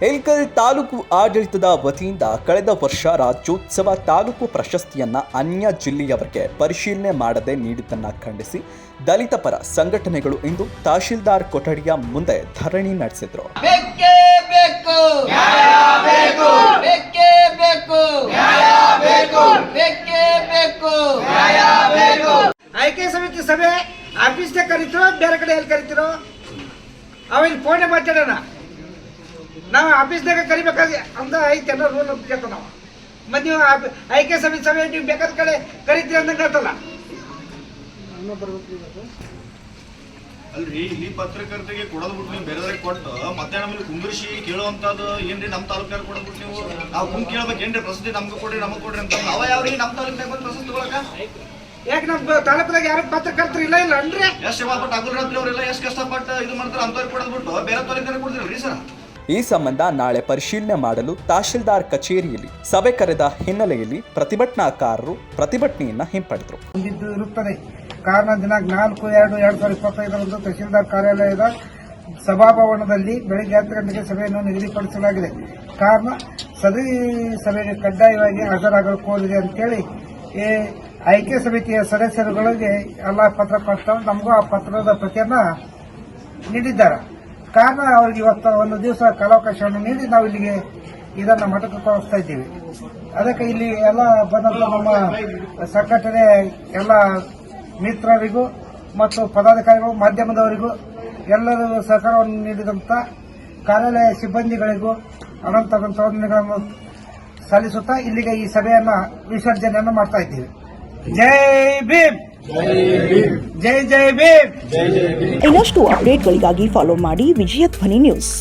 ಇಳಕಲ್ ತಾಲೂಕು ಆಡಳಿತದ ವತಿಯಿಂದ ಕಳೆದ ವರ್ಷ ರಾಜ್ಯೋತ್ಸವ ತಾಲೂಕು ಪ್ರಶಸ್ತಿಯನ್ನ ಅನ್ಯ ಜಿಲ್ಲೆಯವರಿಗೆ ಪರಿಶೀಲನೆ ಮಾಡದೆ ನೀಡಿದ್ದನ್ನ ಖಂಡಿಸಿ ದಲಿತ ಪರ ಸಂಘಟನೆಗಳು ಇಂದು ತಹಶೀಲ್ದಾರ್ ಕೊಠಡಿಯ ಮುಂದೆ ಧರಣಿ ನಡೆಸಿದ್ರು. ಆಯ್ಕೆ ಸಮಿತಿ ಸಭೆ ಆಫೀಸ್ಗೆ ಕರೀತಿರೋ ಬೇರೆ ಕಡೆ ಎಲ್ಲಿ ಕರೀತಿರೋ ಅವಾಗ ಫೋನ್ ಮಾತಾಡೋಣ. ನಾವು ಆಫೀಸ್ನಾಗ ಕರಿಬೇಕಾದ್ರೆ ಅಂತ ಐತೆ ಅನ್ನೋ ರೂಲ್ ಕೇಳ್ತ ನಾವು. ಮತ್ತು ನೀವು ಆಯ್ಕೆ ಸಮಿತಿ ಸಭೆ ನೀವು ಬೇಕಾದ ಕಡೆ ಕರಿತೀರಿ ಅಂದಂಗೆ ಹೇಳ್ತಲ್ಲ. ಅಲ್ರಿ, ಇಲ್ಲಿ ಪತ್ರಕರ್ತರಿಗೆ ಕೊಡೋದು ಬಿಟ್ಟು ನೀವು ಬೇರೆದವ್ರಿಗೆ ಕೊಟ್ಟು ಮಧ್ಯಾಹ್ನ ಮೇಲೆ ಕುಂದ್ರಿಸಿ ಕೇಳುವಂಥದ್ದು ಏನ್ರಿ? ನಮ್ಮ ತಾಲೂಕ್ನಾಗ ಕೊಡೋದ್ಬಿಟ್ಟು ನೀವು ನಾವು ಕುಂಗ್ ಕೇಳ್ಬೇಕು ಏನ್ರಿ? ಪ್ರಸಿದ್ಧಿ ನಮ್ಗೆ ಕೊಡ್ರಿ ಅಂತ ಅವ ಯಾವ್ರಿ ನಮ್ಮ ತಾಲೂಕ್ನಾಗ ಬಂದು ಪ್ರಸಿದ್ಧಿ ತಗೊಳಕ? ಯಾಕೆ ನಮ್ಮ ತಾಲೂಕದಾಗ ಯಾರು ಪತ್ರಕರ್ತರು ಇಲ್ಲ ಇಲ್ಲ ಅನ್ರಿ? ಎಷ್ಟು ಶ್ರಮಪಟ್ಟು ಹಗಲು ರಾತ್ರಿ ಅವರೆಲ್ಲ ಎಷ್ಟು ಕಷ್ಟಪಟ್ಟು ಇದು ಮಾಡ್ತಾರೆ, ಅಂಥವ್ರಿಗೆ ಕೊಡೋದು ಬಿಟ್ಟು ಬೇರೆ ತಾಲೂಕ್ನಾಗ ಕೊಡ್ತೀರಿ ಸರ್? ಈ ಸಂಬಂಧ ನಾಳೆ ಪರಿಶೀಲನೆ ಮಾಡಲು ತಹಶೀಲ್ದಾರ್ ಕಚೇರಿಯಲ್ಲಿ ಸಭೆ ಕರೆದ ಹಿನ್ನೆಲೆಯಲ್ಲಿ ಪ್ರತಿಭಟನಾಕಾರರು ಪ್ರತಿಭಟನೆಯನ್ನ ಹಿಂಪಡೆದರು. ಇರುತ್ತದೆ. ಕಾರಣ ದಿನಾಂಕ 4/2/2025 ತಹಶೀಲ್ದಾರ್ ಕಾರ್ಯಾಲಯದ ಸಭಾಭವನದಲ್ಲಿ ಬೆಳಗ್ಗೆ 10 ಗಂಟೆಗೆ ಸಭೆಯನ್ನು ನಿಗದಿಪಡಿಸಲಾಗಿದೆ. ಕಾರಣ ಸದರಿ ಸಭೆಗೆ ಕಡ್ಡಾಯವಾಗಿ ಹಾಜರಾಗಲು ಕೋರಿದೆ ಅಂತೇಳಿ ಆಯ್ಕೆ ಸಮಿತಿಯ ಸದಸ್ಯರುಗಳಿಗೆ ಎಲ್ಲ ಪತ್ರ ಕೊಡ್ತಾರೆ. ನಮಗೂ ಆ ಪತ್ರದ ಪ್ರತಿಯನ್ನ ನೀಡಿದ್ದಾರೆ. ಕಾರಣ ಅವರಿಗೆ ಇವತ್ತು ಒಂದು ದಿವಸ ಕಾಲಾವಕಾಶವನ್ನು ನೀಡಿ ನಾವು ಇಲ್ಲಿಗೆ ಇದನ್ನು ಮಠಕ್ಕೆ ಕಳಿಸ್ತಾ ಇದ್ದೀವಿ. ಅದಕ್ಕೆ ಇಲ್ಲಿ ಎಲ್ಲ ಬಂದಂತ ನಮ್ಮ ಸಂಘಟನೆ ಎಲ್ಲ ಮಿತ್ರರಿಗೂ ಮತ್ತು ಪದಾಧಿಕಾರಿಗಳು ಮಾಧ್ಯಮದವರಿಗೂ ಎಲ್ಲರೂ ಸಹಕಾರವನ್ನು ನೀಡಿದಂಥ ಕಾರ್ಯಾಲಯ ಸಿಬ್ಬಂದಿಗಳಿಗೂ ಅನಂತ ವಂದನೆಗಳನ್ನು ಸಲ್ಲಿಸುತ್ತಾ ಇಲ್ಲಿಗೆ ಈ ಸಭೆಯನ್ನ ವಿಸರ್ಜನೆಯನ್ನು ಮಾಡ್ತಾ ಇದ್ದೀವಿ. ಜೈ ಭೀಮ್, ಜೈ ಜೈ ಭೀಮ್. ಇನ್ನಷ್ಟು ಅಪ್ಡೇಟ್ಗಳಿಗಾಗಿ ಫಾಲೋ ಮಾಡಿ ವಿಜಯ ಧ್ವನಿ ನ್ಯೂಸ್.